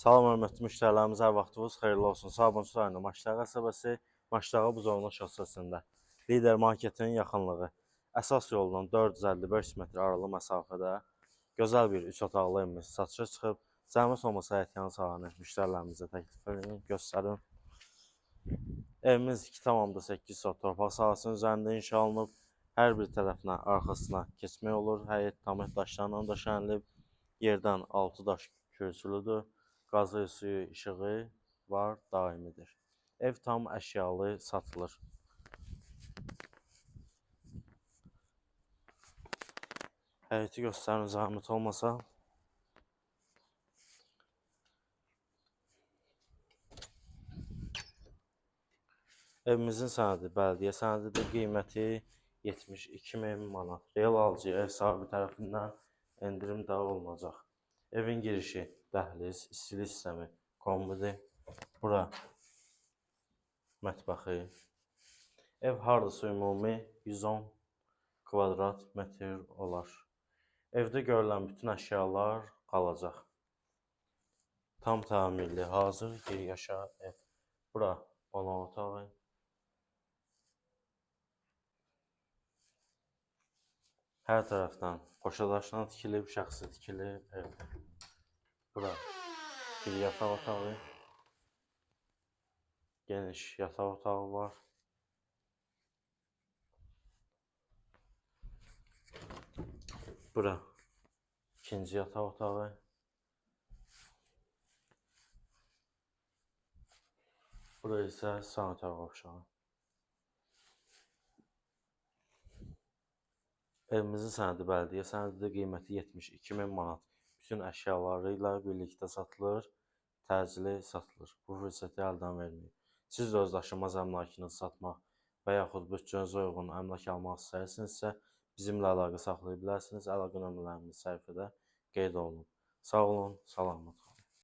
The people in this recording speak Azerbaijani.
Salam hörmətli müştərilərimiz, hər vaxtınız xeyirli olsun. Sabunçu rayonu Maçdağı qəsəbəsi, Maçdağı Buzovna şossesində Lider Marketin yaxınlığı, əsas yoldan 455 metr aralı məsafədə gözəl bir 3 otaqlı evimiz satışa çıxıb. Zəhmət olmasa ehtiyat sahanı müştərilərimizə təklif edin, göstərin. Evimiz 2,8 sot torpaq sahəsinin üzərində inşa olunub. Hər bir tərəfinə, arxasına keçmək olur. Həyət tamir daşlarla döşənilib. Yerdən 6 daş kürsülüdür. Qazı, suyu, işığı var, daimidir. Ev tam əşyalı satılır. Həyəti göstərin, zəhmət olmasa. Evimizin sənədi bələdiyyə sənədidir. Qiyməti 72.000 manat. Real alıcı ev sahibi tərəfindən endirim də olunacaq. Evin girişi, dəhliz, istilik sistemi, kombidir. Bura mətbəxi. Ev hardasa ümumi 110 kvadrat metr olar. Evdə görülən bütün əşyalar qalacaq. Tam təmirli, hazır bir yaşa ev. Bura qonaq otağı. Hər tərəfdən qoşadaşdan tikilib, şəxsi tikilib evdir. Bura bir yataq otağı. Geniş yataq otağı var. Bura ikinci yataq otağı. Bura isə sanitar qovşağı. Evimizin sənədi bələdiyyə sənədidir. Qiyməti 72.000 manat. Bütün əşyaları ilə birlikdə satılır. Təcili satılır. Bu fürsəti əldən verməyin. Siz də öz daşınmaz əmlakınızı satmaq və yaxud bütçənizə uyğun əmlak almaq istəyirsinizsə, bizimlə əlaqə saxlaya bilərsiniz. Əlaqə nömrələrimiz səhifədə qeyd olunub. Sağ olun, salamat qalın.